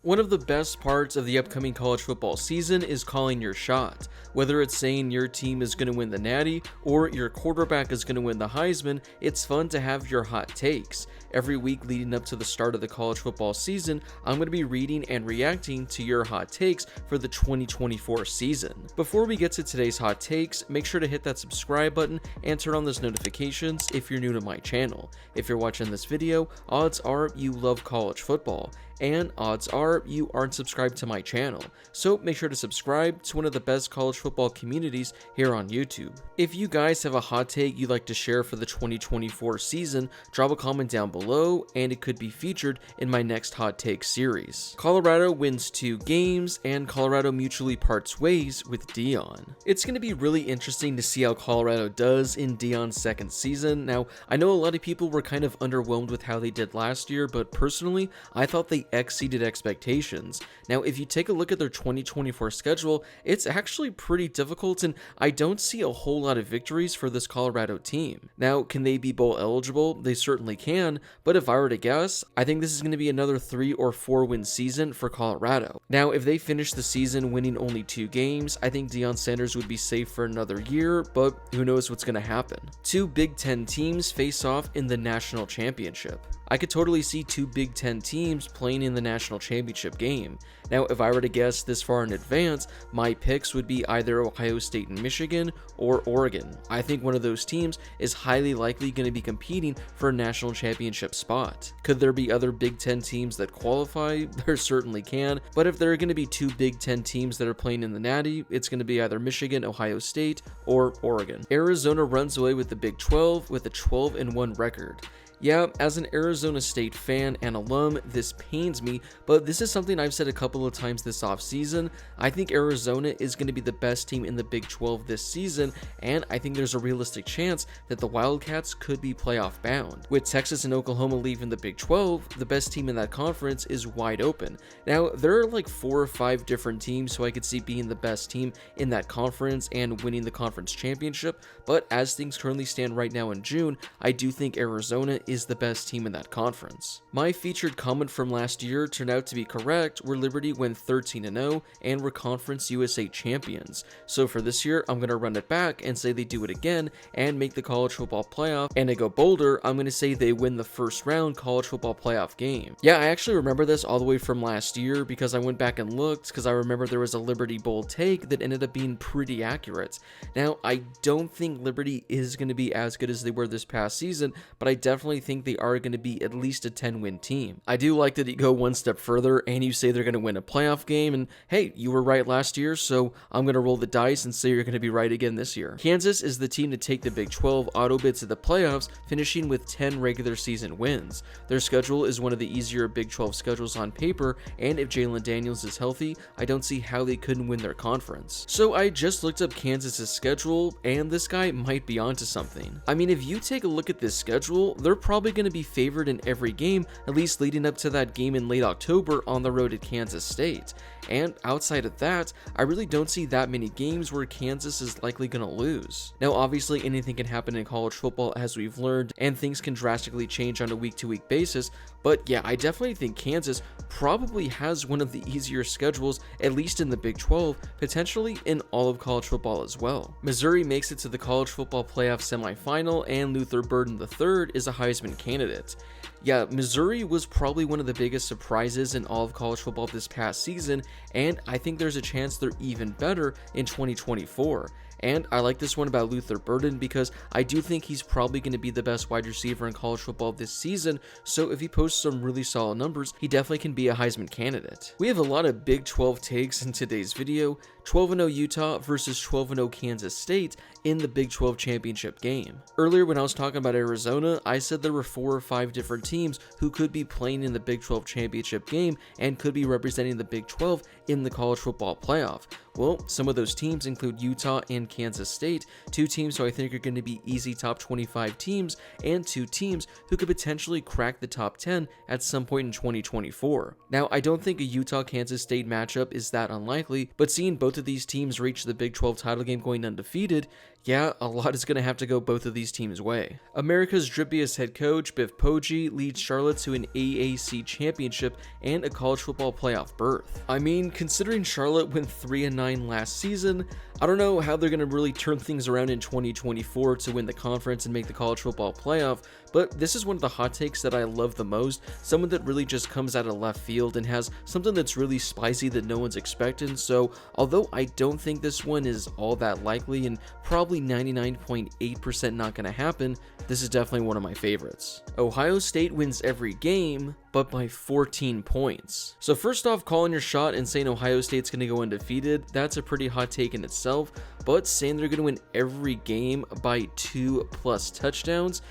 One of the best parts of the upcoming college football season is calling your shot. Whether it's saying your team is going to win the Natty or your quarterback is going to win the Heisman, it's fun to have your hot takes. Every week leading up to the start of the college football season, I'm going to be reading and reacting to your hot takes for the 2024 season. Before we get to today's hot takes, make sure to hit that subscribe button and turn on those notifications if you're new to my channel. If you're watching this video, odds are you love college football, and odds are you aren't subscribed to my channel, so make sure to subscribe to one of the best college football communities here on YouTube. If you guys have a hot take you'd like to share for the 2024 season, drop a comment down below and it could be featured in my next hot take series. Colorado wins 2 games and Colorado mutually parts ways with Deion. It's going to be really interesting to see how Colorado does in Deion's second season. Now, I know a lot of people were kind of underwhelmed with how they did last year, but personally, I thought they exceeded expectations. Now, if you take a look at their 2024 schedule, it's actually pretty difficult, and I don't see a whole lot of victories for this Colorado team. Now, can they be bowl eligible? They certainly can, but if I were to guess, I think this is going to be another 3 or 4 win season for Colorado. Now, if they finish the season winning only 2 games, I think Deion Sanders would be safe for another year, but who knows what's going to happen. 2 Big Ten teams face off in the national championship. I could totally see 2 Big Ten teams playing in the national championship game. Now, if I were to guess this far in advance, my picks would be either Ohio State and Michigan or Oregon. I think one of those teams is highly likely going to be competing for a national championship spot. Could there be other Big Ten teams that qualify? There certainly can, but if there are going to be 2 Big Ten teams that are playing in the Natty, it's going to be either Michigan, Ohio State, or Oregon. Arizona runs away with the Big 12 with a 12-1 record. Yeah, as an Arizona State fan and alum, this pains me, but this is something I've said a couple of times this offseason. I think Arizona is going to be the best team in the Big 12 this season, and I think there's a realistic chance that the Wildcats could be playoff bound. With Texas and Oklahoma leaving the Big 12, the best team in that conference is wide open. Now, there are like 4 or 5 different teams who I could see being the best team in that conference and winning the conference championship, but as things currently stand right now in June, I do think Arizona is the best team in that conference. My featured comment from last year turned out to be correct, where Liberty went 13-0 and were Conference USA champions. So for this year, I'm going to run it back and say they do it again and make the college football playoff, and to go bolder, I'm going to say they win the first round college football playoff game. Yeah, I actually remember this all the way from last year because I went back and looked because I remember there was a Liberty Bowl take that ended up being pretty accurate. Now, I don't think Liberty is going to be as good as they were this past season, but I definitely think they are going to be at least a 10-win team. I do like that you go one step further and you say they're going to win a playoff game, and hey, you were right last year, so I'm going to roll the dice and say you're going to be right again this year. Kansas is the team to take the Big 12 auto bid to the playoffs, finishing with 10 regular season wins. Their schedule is one of the easier Big 12 schedules on paper, and if Jalen Daniels is healthy, I don't see how they couldn't win their conference. So I just looked up Kansas's schedule, and this guy might be onto something. I mean, if you take a look at this schedule, they're probably going to be favored in every game, at least leading up to that game in late October on the road at Kansas State. And outside of that, I really don't see that many games where Kansas is likely going to lose. Now, obviously, anything can happen in college football, as we've learned, and things can drastically change on a week-to-week basis, but yeah, I definitely think Kansas probably has one of the easier schedules, at least in the Big 12, potentially in all of college football as well. Missouri makes it to the college football playoff semifinal, and Luther Burden III is a Heisman candidate. Yeah, Missouri was probably one of the biggest surprises in all of college football this past season, and I think there's a chance they're even better in 2024. And I like this one about Luther Burden because I do think he's probably going to be the best wide receiver in college football this season, so if he posts some really solid numbers, he definitely can be a Heisman candidate. We have a lot of Big 12 takes in today's video. 12-0 Utah versus 12-0 Kansas State in the Big 12 championship game. Earlier when I was talking about Arizona, I said there were 4 or 5 different teams who could be playing in the Big 12 championship game and could be representing the Big 12 in the college football playoff. Well, some of those teams include Utah and Kansas State, two teams who I think are going to be easy top 25 teams, and two teams who could potentially crack the top 10 at some point in 2024. Now, I don't think a Utah-Kansas State matchup is that unlikely, but seeing both of these teams reach the Big 12 title game going undefeated, yeah, a lot is going to have to go both of these teams' way. America's drippiest head coach, Biff Poggi, leads Charlotte to an AAC championship and a college football playoff berth. I mean, considering Charlotte went 3-9 last season, I don't know how they're going to really turn things around in 2024 to win the conference and make the college football playoff, but this is one of the hot takes that I love the most, someone that really just comes out of left field and has something that's really spicy that no one's expecting. So although I don't think this one is all that likely and probably 99.8% not going to happen, this is definitely one of my favorites. Ohio State wins every game, but by 14 points. So first off, calling your shot and saying Ohio State's going to go undefeated, that's a pretty hot take in itself, but saying they're going to win every game by 2+ touchdowns,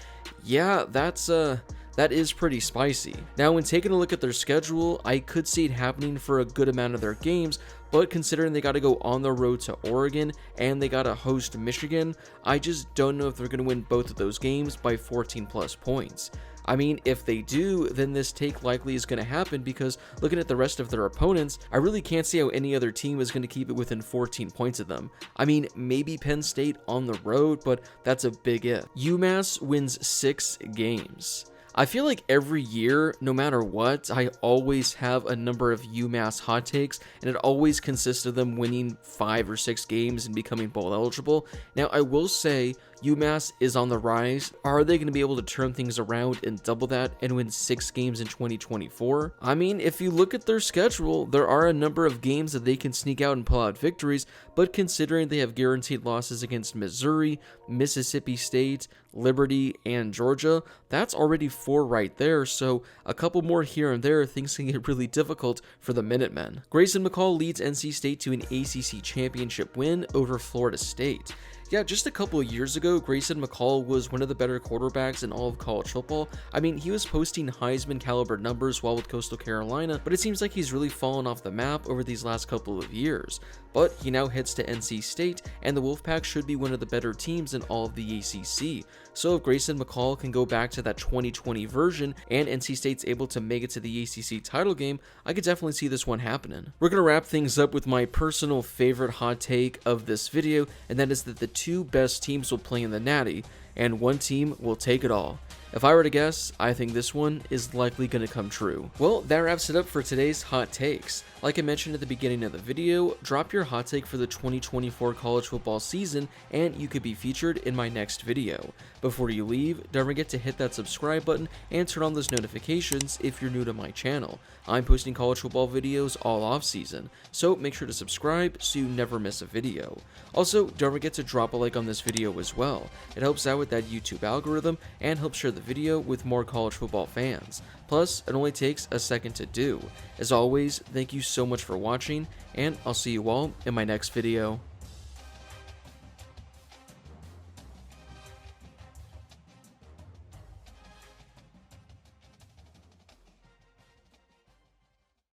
yeah, that is pretty spicy. Now, when taking a look at their schedule, I could see it happening for a good amount of their games, but considering they got to go on the road to Oregon and they got to host Michigan, I just don't know if they're going to win both of those games by 14+ points. I mean, if they do, then this take likely is going to happen because looking at the rest of their opponents, I really can't see how any other team is going to keep it within 14 points of them. I mean, maybe Penn State on the road, but that's a big if. UMass wins 6 games. I feel like every year, no matter what, I always have a number of UMass hot takes, and it always consists of them winning 5 or 6 games and becoming bowl eligible. Now, I will say UMass is on the rise. Are they going to be able to turn things around and double that and win 6 games in 2024? I mean, if you look at their schedule, there are a number of games that they can sneak out and pull out victories, but considering they have guaranteed losses against Missouri, Mississippi State, Liberty, and Georgia, that's already 4 right there, so a couple more here and there, things can get really difficult for the Minutemen. Grayson McCall leads NC State to an ACC championship win over Florida State. Yeah, just a couple of years ago, Grayson McCall was one of the better quarterbacks in all of college football. I mean, he was posting Heisman caliber numbers while with Coastal Carolina, but it seems like he's really fallen off the map over these last couple of years. But he now heads to NC State, and the Wolfpack should be one of the better teams in all of the ACC. So if Grayson McCall can go back to that 2020 version and NC State's able to make it to the ACC title game, I could definitely see this one happening. We're going to wrap things up with my personal favorite hot take of this video, and that is that the 2 best teams will play in the Natty, and one team will take it all. If I were to guess, I think this one is likely going to come true. Well, that wraps it up for today's hot takes. Like I mentioned at the beginning of the video, drop your hot take for the 2024 college football season and you could be featured in my next video. Before you leave, don't forget to hit that subscribe button and turn on those notifications if you're new to my channel. I'm posting college football videos all off season, so make sure to subscribe so you never miss a video. Also, don't forget to drop a like on this video as well. It helps out with that YouTube algorithm and helps share the video with more college football fans. Plus, it only takes a second to do. As always, thank you so much for watching, and I'll see you all in my next video.